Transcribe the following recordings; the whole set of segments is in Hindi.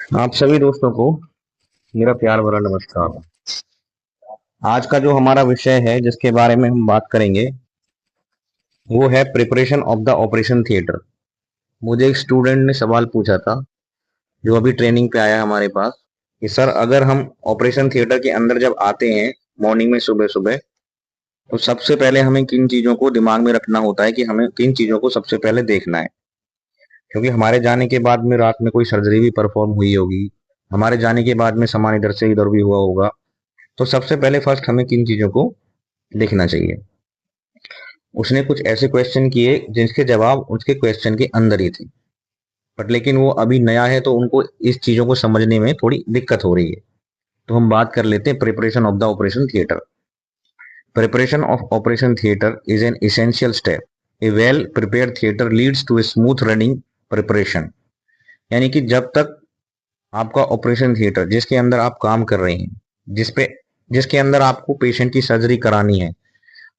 आप सभी दोस्तों को मेरा प्यार भरा नमस्कार। आज का जो हमारा विषय है जिसके बारे में हम बात करेंगे वो है preparation of the operation theatre. मुझे एक स्टूडेंट ने सवाल पूछा था जो अभी ट्रेनिंग पे आया हमारे पास कि सर अगर हम ऑपरेशन थिएटर के अंदर जब आते हैं मॉर्निंग में सुबह सुबह तो सबसे पहले हमें किन चीजों को दिमाग में रखना होता है कि हमें किन चीजों को सबसे पहले देखना है। क्योंकि हमारे जाने के बाद में रात में कोई सर्जरी भी परफॉर्म हुई होगी, हमारे जाने के बाद में सामान इधर से इधर भी हुआ होगा। तो सबसे पहले फर्स्ट हमें किन चीजों को लिखना चाहिए। उसने कुछ ऐसे क्वेश्चन किए जिसके जवाब उसके क्वेश्चन के अंदर ही थे, बट लेकिन वो अभी नया है तो उनको इस चीजों को समझने में थोड़ी दिक्कत हो रही है। तो हम बात कर लेते हैं preparation of the operation theatre. Preparation of operation theatre is an essential step. A well prepared theatre leads to a smooth running preparation. यानी कि जब तक आपका ऑपरेशन थिएटर जिसके अंदर आप काम कर रहे हैं, जिसपे जिसके अंदर आपको पेशेंट की सर्जरी करानी है,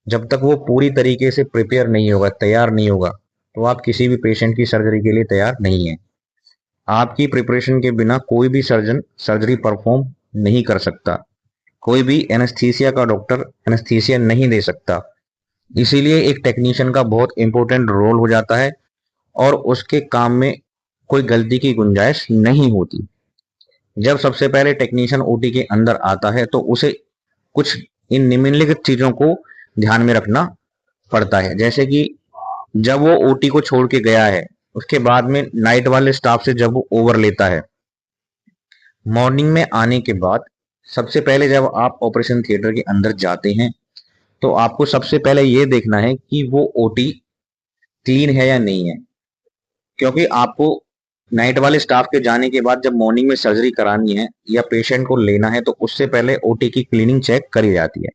जब तक वो पूरी तरीके से प्रिपेयर नहीं होगा, तैयार नहीं होगा, तो आप किसी भी पेशेंट की सर्जरी के लिए तैयार नहीं है। आपकी प्रिपरेशन के बिना कोई भी सर्जन सर्जरी परफॉर्म नहीं कर सकता। कोई भी एनेस्थीसिया का डॉक्टर एनेस्थीसिया नहीं दे सकता। इसीलिए एक टेक्नीशियन का बहुत इंपॉर्टेंट रोल हो जाता है और उसके काम में कोई गलती की गुंजाइश नहीं होती। जब सबसे पहले टेक्नीशियन ओटी के अंदर आता है तो उसे कुछ इन निम्नलिखित चीजों को ध्यान में रखना पड़ता है। जैसे कि जब वो ओटी को छोड़ के गया है, उसके बाद में नाइट वाले स्टाफ से जब वो ओवर लेता है, मॉर्निंग में आने के बाद सबसे पहले जब आप ऑपरेशन थिएटर के अंदर जाते हैं तो आपको सबसे पहले ये देखना है कि वो ओटी क्लीन है या नहीं है। क्योंकि आपको नाइट वाले स्टाफ के जाने के बाद जब मॉर्निंग में सर्जरी करानी है या पेशेंट को लेना है तो उससे पहले ओटी की क्लीनिंग चेक करी जाती है।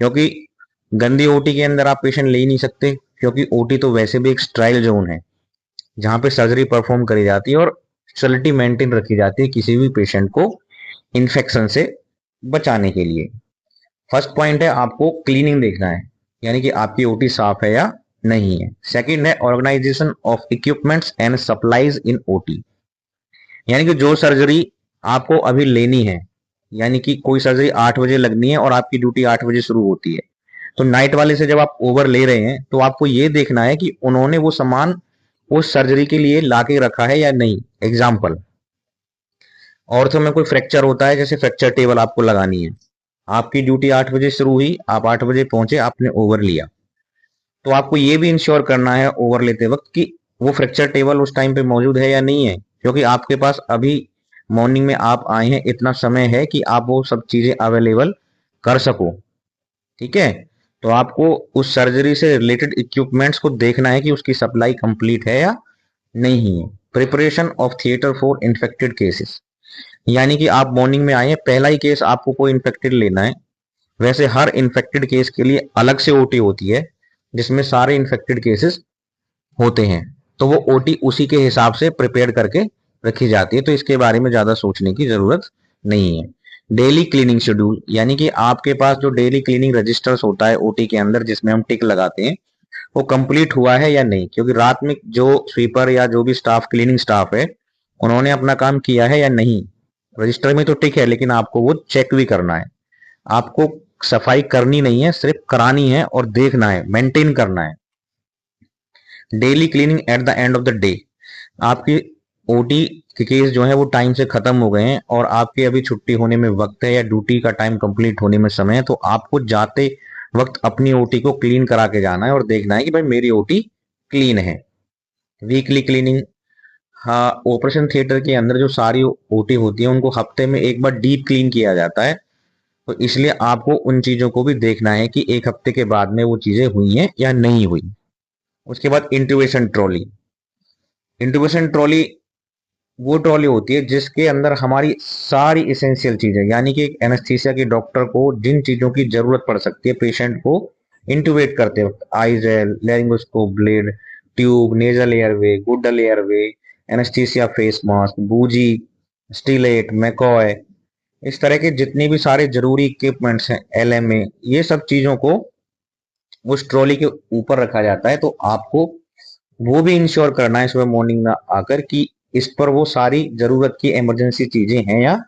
क्योंकि गंदी ओटी के अंदर आप पेशेंट ले ही नहीं सकते, क्योंकि ओटी तो वैसे भी एक स्ट्राइल जोन है जहां पे सर्जरी परफॉर्म करी जाती है और स्टेरिलिटी मेंटेन रखी जाती है किसी भी पेशेंट को इन्फेक्शन से बचाने के लिए। फर्स्ट पॉइंट है आपको क्लीनिंग देखना है, यानी कि आपकी ओटी साफ है या नहीं है। सेकंड है organisation of equipments and supplies in OT. यानी कि जो सर्जरी आपको अभी लेनी है, यानी कि कोई सर्जरी 8 बजे लगनी है और आपकी ड्यूटी 8 बजे शुरू होती है, तो नाइट वाले से जब आप ओवर ले रहे हैं तो आपको ये देखना है कि उन्होंने वो सामान उस सर्जरी के लिए ला के रखा है या नहीं। एग्जाम्पल, ऑर्थो में कोई फ्रैक्चर होता है, जैसे फ्रैक्चर टेबल आपको लगानी है, आपकी ड्यूटी 8 बजे शुरू हुई, आप 8 बजे पहुंचे, आपने ओवर लिया, तो आपको ये भी इंश्योर करना है ओवर लेते वक्त कि वो फ्रैक्चर टेबल उस टाइम पे मौजूद है या नहीं है। क्योंकि आपके पास अभी मॉर्निंग में आप आए हैं, इतना समय है कि आप वो सब चीजें अवेलेबल कर सको। ठीक है, तो आपको उस सर्जरी से रिलेटेड इक्विपमेंट्स को देखना है कि उसकी सप्लाई कंप्लीट है या नहीं है। Preparation of theatre for infected cases. यानी कि आप मॉर्निंग में आए हैं, पहला ही केस आपको कोई इन्फेक्टेड लेना है। वैसे हर इन्फेक्टेड केस के लिए अलग से ओटी होती है जिसमें सारे इन्फेक्टेड केसेस होते हैं, तो वो ओटी उसी के हिसाब से प्रिपेयर करके रखी जाती है, तो इसके बारे में ज्यादा सोचने की जरूरत नहीं है। डेली क्लीनिंग शेड्यूल, यानी कि आपके पास जो डेली क्लीनिंग रजिस्टर्स होता है ओटी के अंदर जिसमें हम टिक लगाते हैं, वो कंप्लीट हुआ है या नहीं। क्योंकि रात में जो स्वीपर या जो भी स्टाफ क्लीनिंग स्टाफ है उन्होंने अपना काम किया है या नहीं। रजिस्टर में तो टिक है लेकिन आपको वो चेक भी करना है। आपको सफाई करनी नहीं है, सिर्फ करानी है और देखना है, मेंटेन करना है। Daily cleaning at the end of the day. आपकी ओटी के केस जो है वो टाइम से खत्म हो गए हैं और आपके अभी छुट्टी होने में वक्त है या ड्यूटी का टाइम कंप्लीट होने में समय है, तो आपको जाते वक्त अपनी ओटी को क्लीन करा के जाना है और देखना है कि भाई मेरी ओटी क्लीन है। Weekly cleaning. हाँ, ऑपरेशन थिएटर के अंदर जो सारी ओटी होती है उनको हफ्ते में एक बार डीप क्लीन किया जाता है, तो इसलिए आपको उन चीजों को भी देखना है कि एक हफ्ते के बाद में वो चीजें हुई हैं या नहीं हुई। उसके बाद इंट्यूबेशन ट्रॉली। इंट्यूबेशन ट्रॉली वो ट्रॉली होती है जिसके अंदर हमारी सारी इसेंशियल चीजें, यानी कि एनेस्थीसिया के डॉक्टर को जिन चीजों की जरूरत पड़ सकती है पेशेंट को इंट्यूबेट करते वक्त, eye gel, laryngoscope blade, tube, nasal airway, Goodell airway, anaesthesia face mask, बूजी, स्टीलेट, मैकॉय, इस तरह के जितनी भी सारे जरूरी इक्विपमेंट्स हैं, एलएमए, ये सब चीजों को उस ट्रॉली के ऊपर रखा जाता है। तो आपको वो भी इंश्योर करना है सुबह मॉर्निंग में आकर कि इस पर वो सारी जरूरत की इमरजेंसी चीजें हैं या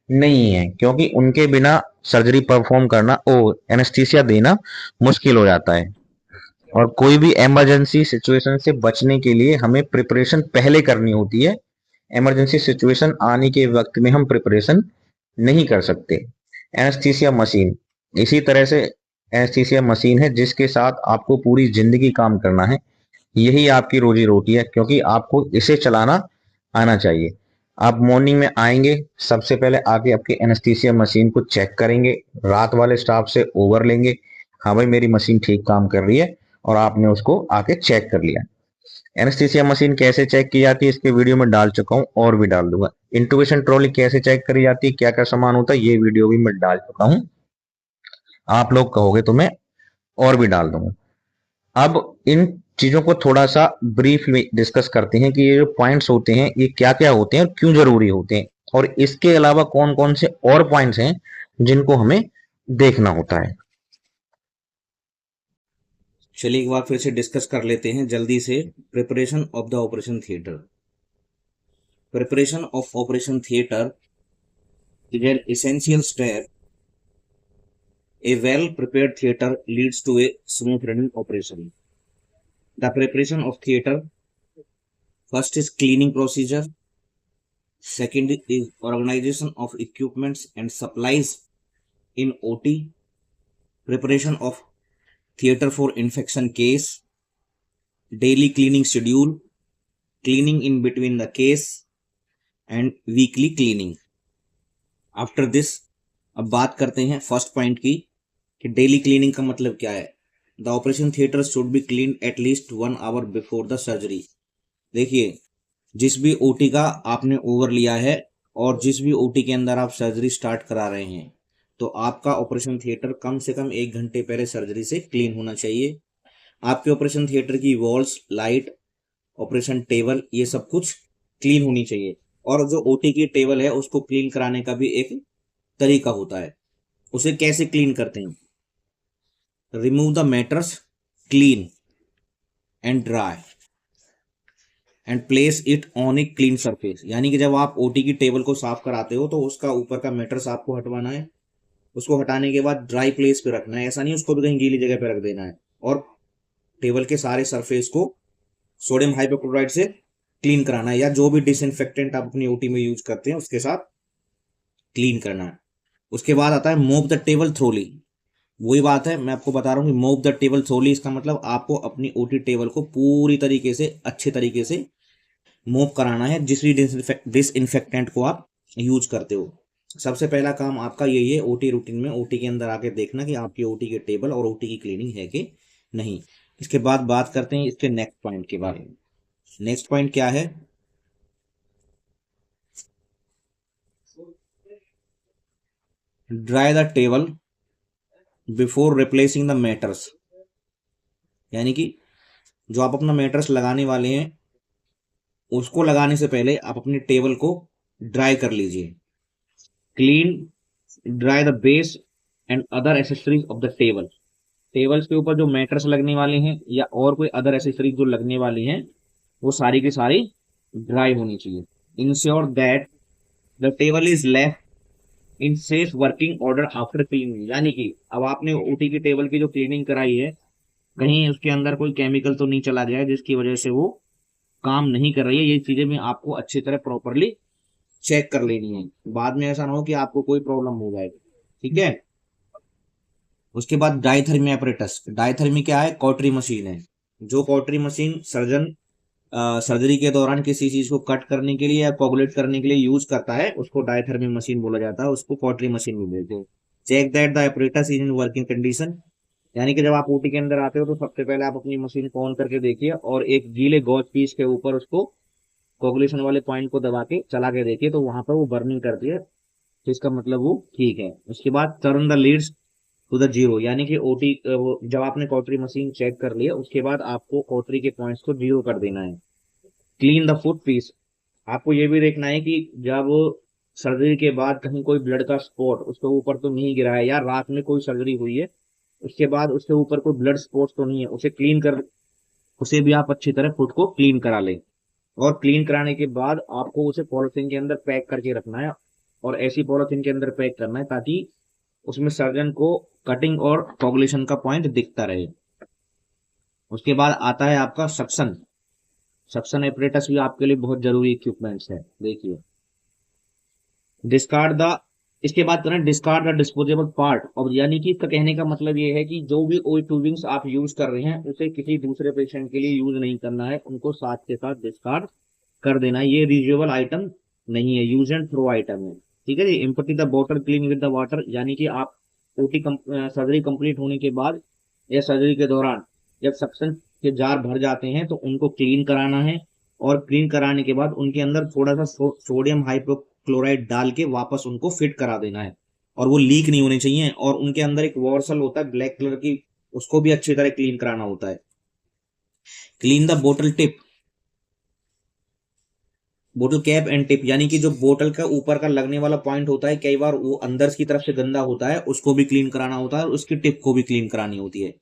नहीं है, क्योंकि उनके बिना सर्जरी परफॉर्म करना एनेस्थीसिया देना मुश्किल हो जाता है। और कोई भी इमरजेंसी सिचुएशन से बचने के लिए हमें प्रिपरेशन पहले करनी होती है। इमरजेंसी सिचुएशन आने के वक्त में हम प्रिपरेशन नहीं कर सकते। एनेस्थीसिया मशीन इसी तरह से एनेस्थीसिया मशीन है जिसके साथ आपको पूरी जिंदगी काम करना है। यही आपकी रोजी रोटी है, क्योंकि आपको इसे चलाना आना चाहिए। आप मॉर्निंग में आएंगे, सबसे पहले आके आपके एनेस्थीसिया मशीन को चेक करेंगे, रात वाले स्टाफ से ओवर लेंगे, हाँ भाई मेरी मशीन ठीक काम कर रही है, और आपने उसको आके चेक कर लिया। एनेस्थीसिया मशीन कैसे चेक की जाती है इसके वीडियो में डाल चुका हूँ, और भी डाल दूंगा। इंटुबेशन ट्रॉली कैसे चेक करी जाती है, क्या क्या सामान होता है, ये वीडियो भी मैं डाल चुका हूँ। आप लोग कहोगे तो मैं और भी डाल दूंगा। अब इन चीजों को थोड़ा सा ब्रीफ में डिस्कस करते हैं कि ये जो पॉइंट्स होते हैं ये क्या क्या होते हैं और क्यों जरूरी होते हैं, और इसके अलावा कौन कौन से और पॉइंट्स हैं जिनको हमें देखना होता है। चलिए एक बार फिर से डिस्कस कर लेते हैं जल्दी से। Preparation of the operation theatre. Preparation of operation theatre is N essential step. A well prepared theater leads to a smooth running operation. The preparation of theater, first is cleaning procedure, second is organization of equipments and supplies in OT, preparation of theater for infection case, daily cleaning schedule, cleaning in between the case and weekly cleaning. After this अब बात करते हैं फर्स्ट पॉइंट की कि डेली क्लीनिंग का मतलब क्या है। The operation theatre should be clean at least 1 hour before the surgery. देखिए, जिस भी ओटी का आपने ओवर लिया है और जिस भी ओटी के अंदर आप सर्जरी स्टार्ट करा रहे हैं, तो आपका ऑपरेशन थिएटर कम से कम 1 घंटे पहले सर्जरी से क्लीन होना चाहिए। आपके ऑपरेशन थिएटर की वॉल्स, लाइट, ऑपरेशन टेबल, ये सब कुछ क्लीन होनी चाहिए। और जो ओटी की टेबल है उसको क्लीन कराने का भी एक तरीका होता है। उसे कैसे क्लीन करते हैं? Remove the matters, clean and dry and place it on a clean surface. यानी कि जब आप ओटी की टेबल को साफ कराते हो तो उसका ऊपर का मैटर्स आपको हटवाना है। उसको हटाने के बाद ड्राई प्लेस पे रखना है, ऐसा नहीं उसको भी कहीं गीली जगह पे रख देना है। और टेबल के सारे सरफेस को सोडियम हाइपोक्लोराइड से क्लीन कराना है, या जो भी डिसइंफेक्टेंट आप अपनी ओटी में यूज करते हैं उसके साथ क्लीन करना है। उसके बाद आता है मूव द टेबल थ्रोली। वही बात है, मैं आपको बता रहा हूँ कि मूव द टेबल थ्रोली, इसका मतलब आपको अपनी ओटी टेबल को पूरी तरीके से अच्छे तरीके से मूव कराना है जिस भी डिसइंफेक्टेंट को आप यूज करते हो। सबसे पहला काम आपका यही है ओटी रूटीन में, ओटी के अंदर आके देखना कि आपकी ओटी के टेबल और ओटी की क्लीनिंग है कि नहीं। इसके बाद बात करते हैं इसके नेक्स्ट पॉइंट के बारे में। नेक्स्ट पॉइंट क्या है? Dry the table before replacing the matters. यानी कि जो आप अपना मैटर्स लगाने वाले हैं उसको लगाने से पहले आप अपनी टेबल को ड्राई कर लीजिए। Clean, dry the base and other accessories of the table. Tables के ऊपर जो मैटर्स लगने वाले हैं या और कोई अदर एसेसरीज जो लगने वाली हैं वो सारी की सारी ड्राई होनी चाहिए। Ensure that the table is left in safe working order after cleaning. यानी कि अब आपने ओटी की टेबल की जो क्लीनिंग कराई है, कहीं उसके अंदर कोई केमिकल तो नहीं चला गया है जिसकी वजह से वो काम नहीं कर रही है। ये चीजें भी आपको अच्छी तरह प्रॉपरली चेक कर लेनी है, बाद में ऐसा ना हो कि आपको कोई प्रॉब्लम हो जाए। ठीक है। उसके बाद डाइथर्मी एपरेटस। डाइथर्मी क्या है? कॉटरी मशीन है। जो कॉटरी मशीन सर्जन सर्जरी के दौरान किसी चीज को कट करने के लिए या कोगुलेट करने के लिए यूज करता है उसको डायथर्मी मशीन बोला जाता है, उसको कॉटरी मशीन भी बोलते हैं। Check that the apparatus is in working condition. यानी कि जब आप ओटी के अंदर आते हो तो सबसे पहले आप अपनी मशीन को ऑन करके देखिए और एक गीले गॉज पीस के ऊपर उसको कोगुलेशन वाले पॉइंट को दबा के चला के देखिए, तो वहां पर वो बर्निंग करती है, तो इसका मतलब वो ठीक है। उसके बाद turn the leads to the zero. यानी कि ओटी जब आपने कॉटरी मशीन चेक कर लिया उसके बाद आपको कॉटरी के पॉइंट्स को जीरो कर देना है। Clean the foot piece. आपको ये भी देखना है कि जब सर्जरी के बाद कहीं कोई ब्लड का स्पॉट उसके ऊपर तो नहीं गिरा है, या रात में कोई सर्जरी हुई है उसके बाद उसके ऊपर कोई ब्लड स्पॉट तो नहीं है, उसे क्लीन कर, उसे भी आप अच्छी तरह फुट को क्लीन करा लें। और क्लीन कराने के बाद आपको उसे पॉलिथीन के अंदर पैक करके रखना है, और ऐसी पॉलिथीन के अंदर पैक करना है ताकि उसमें सर्जन को कटिंग और कोगुलेशन का पॉइंट दिखता रहे। उसके बाद आता है आपका सक्शन। सक्शन एपरेटस भी आपके लिए बहुत जरूरी इक्विपमेंट्स है। देखिए, डिस्कार्ड द इसके बाद करें डिस्कार्ड द डिस्पोजेबल पार्ट। और यानी कि इसका कहने का मतलब ये है कि जो भी ऑयल ट्यूबिंग्स आप यूज कर रहे हैं उसे किसी दूसरे पेशेंट के लिए यूज नहीं करना है, उनको साथ के साथ डिस्कार्ड कर देना है। ये रीयूजेबल आइटम नहीं है, यूज एंड थ्रो आइटम है। ठीक है जी। Empty the bottle clean with the water, यानी कि आप ओटी सर्जरी कंप्लीट होने के बाद या सर्जरी के दौरान जब सक्शन के जार भर जाते हैं तो उनको क्लीन कराना है, और क्लीन कराने के बाद उनके अंदर थोड़ा सा सोडियम हाइपोक्लोराइड डाल के वापस उनको फिट करा देना है, और वो लीक नहीं होने चाहिए। और उनके अंदर एक वॉर्सल होता है ब्लैक कलर की, उसको भी अच्छी तरह क्लीन कराना होता है। क्लीन द बोतल टिप, बोतल कैप एंड टिप, यानी कि जो बोतल का ऊपर का लगने वाला पॉइंट होता है, कई बार वो अंदर की तरफ से गंदा होता है, उसको भी क्लीन कराना होता है, और उसकी टिप को भी क्लीन करानी होती है।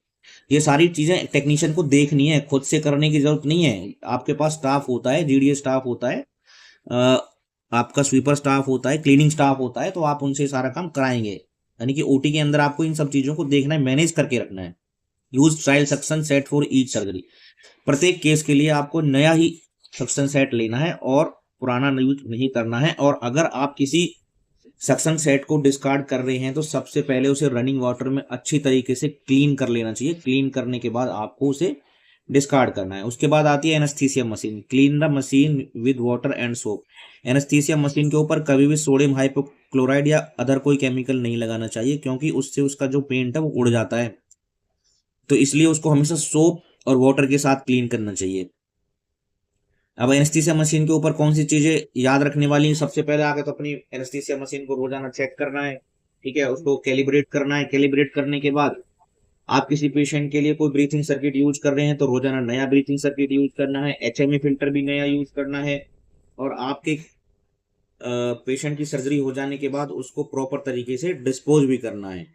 ये सारी चीजें टेक्नीशियन को देखनी है, खुद से करने की जरूरत नहीं है। आपके पास स्टाफ होता है, जीडीए स्टाफ होता है, आपका स्वीपर स्टाफ होता है, क्लीनिंग स्टाफ होता है, तो आप उनसे सारा काम कराएंगे। यानी कि ओटी के अंदर आपको इन सब चीजों को देखना है, मैनेज करके रखना है। Use trial suction set for each surgery, प्रत्येक केस के लिए आपको नया ही सक्शन सेट लेना है और पुराना यूज नहीं करना है। और अगर आप किसी सक्शन सेट को डिस्कार्ड कर रहे हैं तो सबसे पहले उसे रनिंग वाटर में अच्छी तरीके से क्लीन कर लेना चाहिए। क्लीन करने के बाद आपको उसे डिस्कार्ड करना है। उसके बाद आती है anaesthesia machine. Clean the machine with water and soap. Anaesthesia machine के ऊपर कभी भी सोडियम हाइपोक्लोराइड या अदर कोई केमिकल नहीं लगाना चाहिए, क्योंकि उससे उसका जो पेंट है वो उड़ जाता है, तो इसलिए उसको हमेशा सोप और वाटर के साथ क्लीन करना चाहिए। अब एनेस्थीसिया मशीन के ऊपर कौन सी चीजें याद रखने वाली है? सबसे पहले आगे तो अपनी एनेस्थीसिया मशीन को रोजाना चेक करना है। ठीक है, उसको कैलिब्रेट करना है। कैलिब्रेट करने के बाद आप किसी पेशेंट के लिए कोई ब्रीथिंग सर्किट यूज कर रहे हैं तो रोजाना नया ब्रीथिंग सर्किट यूज करना है। एचएमई फिल्टर भी नया यूज करना है। और आपके पेशेंट की सर्जरी हो जाने के बाद उसको प्रॉपर तरीके से डिस्पोज भी करना है।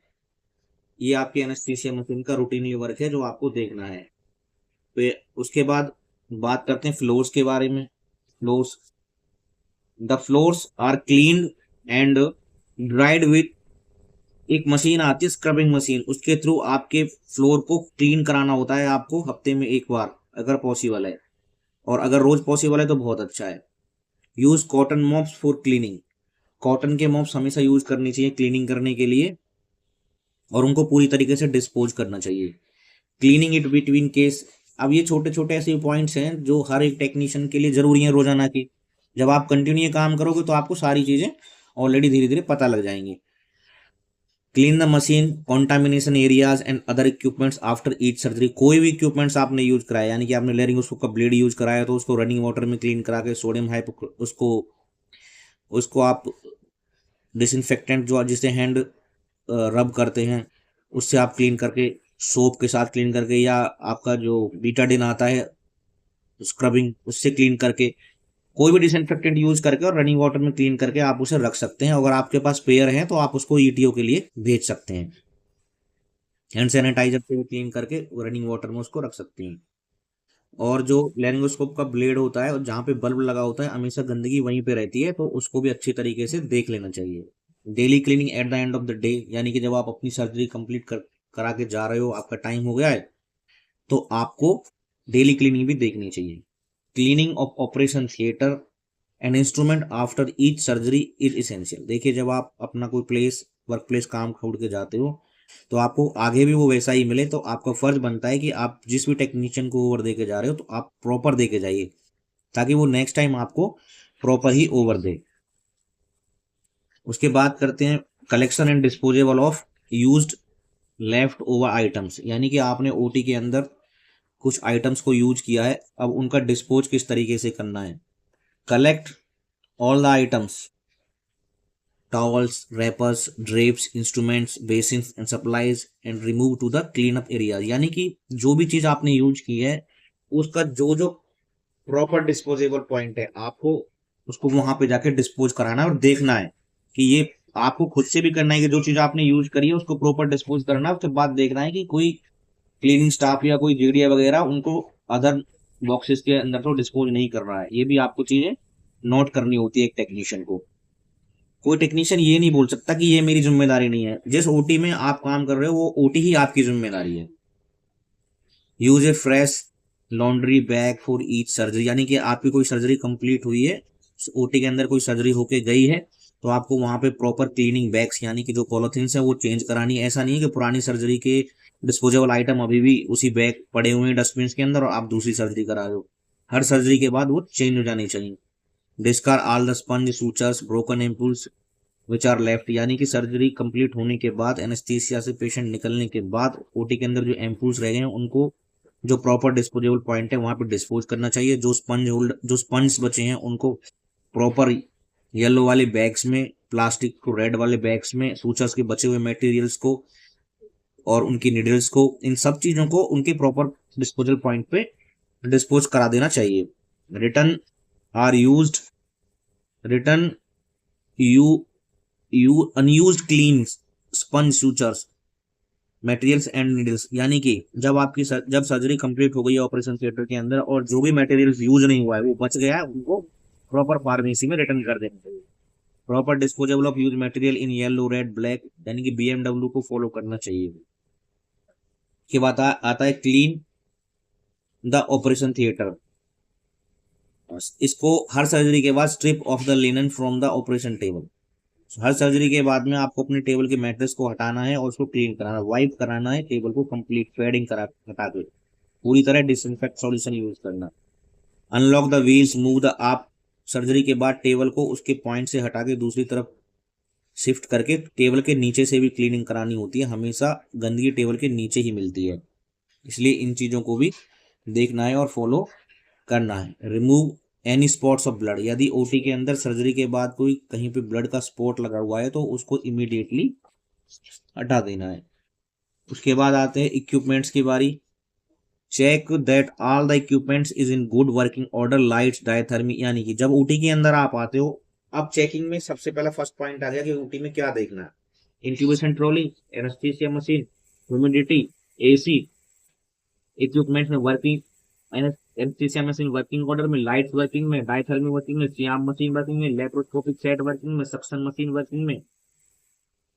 ये आपकी एनेस्थीसिया मशीन का रूटीन वर्क है जो आपको देखना है। तो उसके बाद बात करते हैं फ्लोर्स के बारे में। Floors, the floors are clean and dried with, एक मशीन आती है स्क्रबिंग मशीन, उसके थ्रू आपके फ्लोर को क्लीन कराना होता है आपको हफ्ते में एक बार अगर पॉसिबल है, और अगर रोज पॉसिबल है तो बहुत अच्छा है। Use cotton mops for cleaning, cotton के मॉप्स हमेशा यूज करनी चाहिए क्लीनिंग करने के लिए, और उनको पूरी तरीके से डिस्पोज करना चाहिए। क्लीनिंग इट बिटवीन केस, अब ये छोटे छोटे ऐसे पॉइंट्स हैं जो हर एक टेक्नीशियन के लिए जरूरी है रोजाना की। जब आप कंटिन्यू काम करोगे तो आपको सारी चीजें ऑलरेडी धीरे धीरे पता लग जाएंगी। Clean the machine contamination areas and other equipments after each surgery, कोई भी इक्विपमेंट्स आपने यूज कराया, यानी कि आपने लेरिंगोस्कोप का ब्लेड यूज कराया तो उसको रनिंग वाटर में क्लीन करा के सोडियम हाइपो उसको उसको आप डिसइंफेक्टेंट जो जिसे हैंड रब करते हैं उससे आप क्लीन करके, सोप के साथ क्लीन करके, या आपका जो बीटाडिन आता है स्क्रबिंग उससे क्लीन करके, कोई भी डिसइंफेक्टेंट यूज करके और रनिंग वाटर में क्लीन करके आप उसे रख सकते हैं। अगर आपके पास स्पेयर है तो आप उसको ईटीओ के लिए भेज सकते हैं। हैंड सैनिटाइजर से भी क्लीन करके रनिंग वाटर में उसको रख सकते हैं। और जो लैरिंगोस्कोप का ब्लेड होता है और जहाँ पे बल्ब लगा होता है हमेशा गंदगी वहीं पे रहती है, तो उसको भी अच्छी तरीके से देख लेना चाहिए। Daily cleaning at the end of the day, यानी कि जब आप अपनी सर्जरी कंप्लीट करा के जा रहे हो, आपका टाइम हो गया है, तो आपको डेली क्लीनिंग भी देखनी चाहिए। Cleaning of operation theatre and instrument after each surgery is essential. देखिए, जब आप अपना कोई वर्क प्लेस काम छोड़ के जाते हो तो आपको आगे भी वो वैसा ही मिले, तो आपका फर्ज बनता है कि आप जिस भी टेक्नीशियन को ओवर दे के जा रहे हो तो आप प्रॉपर दे के जाइए, ताकि वो नेक्स्ट टाइम आपको प्रॉपर ही ओवर दे। उसके बाद करते हैं collection and disposable of used left over items, यानी कि आपने ओटी के अंदर कुछ आइटम्स को यूज किया है, अब उनका डिस्पोज किस तरीके से करना है। Collect all the items, towels, wrappers, drapes, instruments, basins and supplies and remove to the clean up area, यानी कि जो भी चीज आपने यूज की है उसका जो जो प्रॉपर डिस्पोजेबल पॉइंट है आपको उसको वहां पे जाके डिस्पोज कराना है, और देखना है कि ये आपको खुद से भी करना है कि जो चीज आपने यूज करी है उसको प्रॉपर डिस्पोज करना है। उसके बाद देखना है कि कोई क्लीनिंग स्टाफ या कोई जीडीए वगैरह उनको अदर बॉक्सेस के अंदर तो डिस्पोज नहीं कर रहा है। ये भी आपको चीजें नोट करनी होती है एक टेक्नीशियन को। कोई टेक्नीशियन ये नहीं बोल सकता कि ये मेरी जिम्मेदारी नहीं है। जिस ओटी में आप काम कर रहे हो वो ओटी ही आपकी जिम्मेदारी है। Use A fresh laundry bag for each surgery, यानी कि आपकी कोई सर्जरी कंप्लीट हुई है, ओटी के अंदर कोई सर्जरी होके गई है, तो आपको वहां पे प्रॉपर क्लीनिंग बैग्स यानी कि जो पॉलिथीन्स है वो चेंज करानी है। ऐसा नहीं है कि पुरानी सर्जरी के डिस्पोजेबल आइटम अभी भी उसी बैग पड़े हुए हैं डस्टबिन के अंदर और आप दूसरी सर्जरी करा रहे हो। हर सर्जरी के बाद वो चेंज हो जानी चाहिए। Discard all the sponge sutures broken impulse which are left, यानी कि सर्जरी कंप्लीट होने के बाद एनेस्थीसिया से पेशेंट निकलने के बाद ओटी के अंदर जो एम्पुल्स रह गए हैं उनको जो प्रॉपर डिस्पोजेबल पॉइंट है वहां पे डिस्पोज करना चाहिए। जो स्पंज बचे हैं उनको प्रॉपर येलो वाले बैग्स में, प्लास्टिक को रेड वाले बैग्स में, सूचर्स के बचे हुए मटेरियल्स को और उनकी निडल्स को, इन सब चीजों को उनके प्रॉपर डिस्पोजल पॉइंट पे डिस्पोज करा देना चाहिए। Return or used return you you unused clean sponge sutures materials and needles, यानी कि जब सर्जरी कंप्लीट हो गई है ऑपरेशन थिएटर के अंदर और जो भी मटेरियल्स यूज नहीं हुआ है वो बच गया है, उनको प्रॉपर फार्मेसी में रिटर्न कर देना चाहिए। Proper disposable of use material in yellow red black, यानी कि बीएमडब्ल्यू को फॉलो करना चाहिए। के बाद आता है क्लीन द ऑपरेशन थिएटर। इसको हर सर्जरी के बाद strip of the linen from the operation table. Her surgery के बाद में आपको अपने टेबल के मैट्रेस को हटाना है और उसको क्लीन कराना, वाइप कराना है टेबल को कंप्लीट, फेडिंग करा हटा के पूरी तरह डिसइंफेक्ट सॉल्यूशन यूज करना। Unlock the wheels move the आप सर्जरी के बाद टेबल को उसके पॉइंट से हटा के दूसरी तरफ शिफ्ट करके टेबल के नीचे से भी क्लीनिंग करानी होती है। हमेशा गंदगी टेबल के नीचे ही मिलती है, इसलिए इन चीजों को भी देखना है और फॉलो करना है। Remove any spots of blood, यदि ओटी के अंदर सर्जरी के बाद कोई कहीं पे ब्लड का स्पॉट लगा हुआ है तो उसको इमीडिएटली हटा देना है। उसके बाद आते हैं इक्विपमेंट्स की बारी। Check that all the equipments is in good working order, lights diathermy, यानी कि जब ओटी के अंदर आप आते हो, अब चेकिंग में सबसे पहला फर्स्ट पॉइंट आ गया कि ओटी में क्या देखना है। Intubation trolley, anaesthesia machine, humidity, AC, equipments में working, anaesthesia machine working order में, लाइट्स वर्किंग में, डायथर्मी वर्किंग में, सियाम मशीन वर्किंग में, लेप्रोस्कोपिक सेट वर्किंग में, सक्शन मशीन वर्किंग में।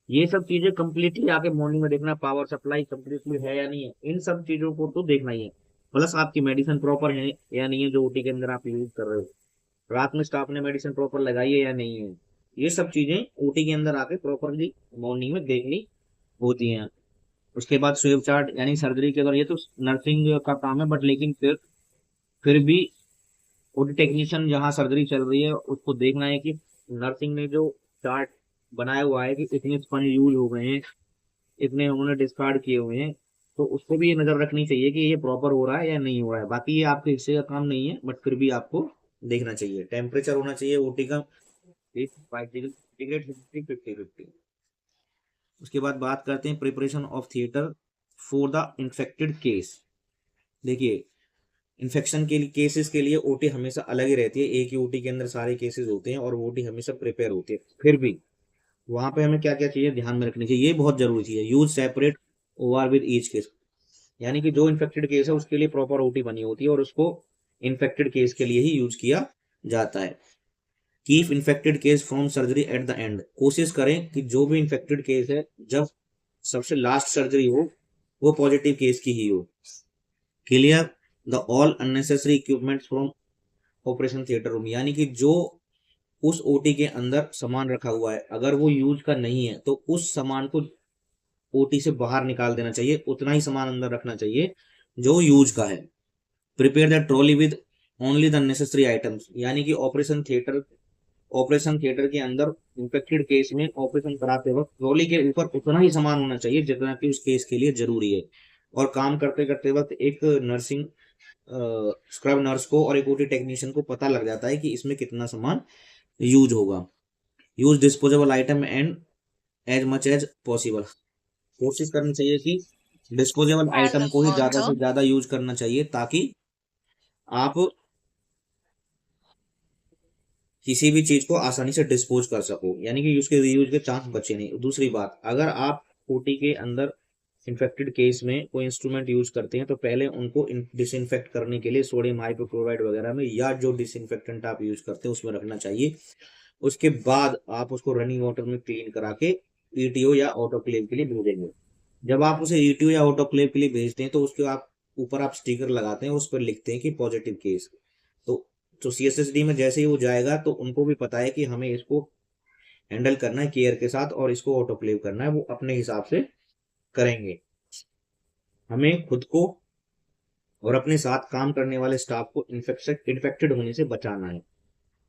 ये सब चीजें कंप्लीटली आके मॉर्निंग में देखना, पावर सप्लाई कंप्लीटली है या नहीं है, इन सब चीजों को तो देखना ही है। प्लस आपकी मेडिसिन प्रॉपर है या नहीं है जो ओटी के अंदर आप यूज कर रहे हो, रात में स्टाफ ने मेडिसिन प्रॉपर लगाई है या नहीं है, ये सब चीजें ओटी के अंदर आके प्रॉपरली मॉर्निंग में देखनी होती हैं। उसके बाद स्वेब चार्ट, यानी सर्जरी के दौरान, ये तो नर्सिंग का काम है बट लेकिन फिर भी ओटी टेक्नीशियन जहाँ सर्जरी चल रही है उसको देखना है कि नर्सिंग ने जो चार्ट बनाया हुआ है कि इतने स्पंज यूज हो गए हैं, इतने उन्होंने डिस्कार्ड किए हुए हैं, तो उसको भी ये नजर रखनी चाहिए कि ये प्रॉपर हो रहा है या नहीं हो रहा है। बाकी ये आपके हिस्से का काम नहीं है बट फिर भी आपको देखना चाहिए। टेम्परेचर होना चाहिए ओटी का 5 डिग्री सेंटीग्रेड, 50-50-50। उसके बाद बात करते हैं preparation of theatre for the infected case. देखिए, इन्फेक्शन के लिए केसेस के लिए ओटी हमेशा अलग ही रहती है। एक ही ओटी के अंदर सारे केसेस होते हैं और ओटी हमेशा प्रिपेयर होती है। फिर भी वहां पे हमें क्या क्या चीजें ध्यान में रखनी चाहिए, ये बहुत जरूरी चीज है। Use separate OR with each case, यानी कि जो इन्फेक्टेड केस है उसके लिए प्रॉपर ओटी बनी होती है और उसको इन्फेक्टेड केस के लिए ही यूज किया जाता है। Keep infected case from surgery at the end, कोशिश करें कि जो भी इन्फेक्टेड केस है जब सबसे लास्ट सर्जरी हो वो पॉजिटिव केस की ही हो। Clear the all unnecessary equipment from operation theatre room, यानी कि जो उस ओटी के अंदर सामान रखा हुआ है अगर वो यूज का नहीं है तो उस सामान को ओटी से बाहर निकाल देना चाहिए, उतना ही सामान अंदर रखना चाहिए जो यूज का है। Prepare the trolley with only the necessary items, यानी कि ऑपरेशन थिएटर के अंदर इंफेक्टेड केस में ऑपरेशन कराते वक्त ट्रॉली के ऊपर उतना ही सामान होना चाहिए जितना कि उस केस के लिए जरूरी है। और काम करते करते वक्त एक नर्सिंग स्क्रब नर्स को और एक ओटी टेक्नीशियन को पता लग जाता है कि इसमें कितना सामान यूज होगा। Use disposable item and as much as possible, कोशिश करनी चाहिए कि डिस्पोजेबल आइटम को ही ज्यादा से ज्यादा यूज करना चाहिए ताकि आप किसी भी चीज को आसानी से डिस्पोज कर सको, यानी कि उसके रीयूज के चांस बचे नहीं। दूसरी बात, अगर आप ओटी के अंदर इन्फेक्टेड केस में कोई इंस्ट्रूमेंट यूज करते हैं तो पहले उनको डिसइंफेक्ट करने के लिए सोडियम हाइपोक्लोराइड वगैरह में या जो डिसइंफेक्टेंट आप यूज करते हैं उसमें रखना चाहिए। उसके बाद आप उसको रनिंग वाटर में क्लीन करा के ईटीओ या ऑटोक्लेव के लिए भेजेंगे। जब आप उसे ईटीओ या ऑटोक्लेव के लिए भेजते हैं तो उसके आप ऊपर आप स्टिकर लगाते हैं, उस पर लिखते हैं कि पॉजिटिव केस। तो सीएसएसडी में जैसे ही वो जाएगा तो उनको भी पता है कि हमें इसको हैंडल करना है केयर के साथ और इसको ऑटोक्लेव करना है, वो अपने हिसाब से करेंगे। हमें खुद को और अपने साथ काम करने वाले स्टाफ को इन्फेक्टेड होने से बचाना है।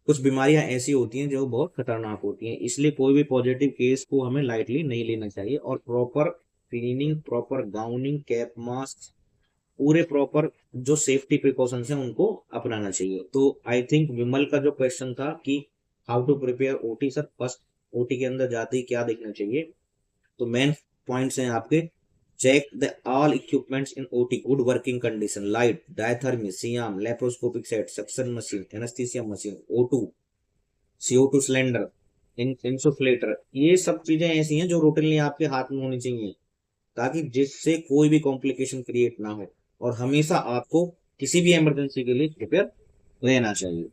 कुछ बीमारियां ऐसी होती हैं जो बहुत खतरनाक होती हैं, इसलिए कोई भी पॉजिटिव केस को हमें लाइटली नहीं लेना चाहिए और proper cleaning, proper gowning, cap, mask, पूरे प्रॉपर जो सेफ्टी प्रिकॉशंस हैं उनको अपनाना चाहिए। तो आई थिंक विमल का जो क्वेश्चन था कि how to prepare OT, sir first OT के अंदर जाते ही क्या देखना चाहिए, तो मेन पॉइंट्स हैं आपके। Check the all equipments in OT good working condition, light, diathermy, C arm, laparoscopic set, suction machine, anaesthesia machine, O2, CO2 cylinder, insufflator, ये सब चीजें ऐसी हैं जो रूटीनली आपके हाथ में होनी चाहिए ताकि जिससे कोई भी कॉम्प्लिकेशन क्रिएट ना हो, और हमेशा आपको किसी भी इमरजेंसी के लिए प्रिपेयर रहना चाहिए।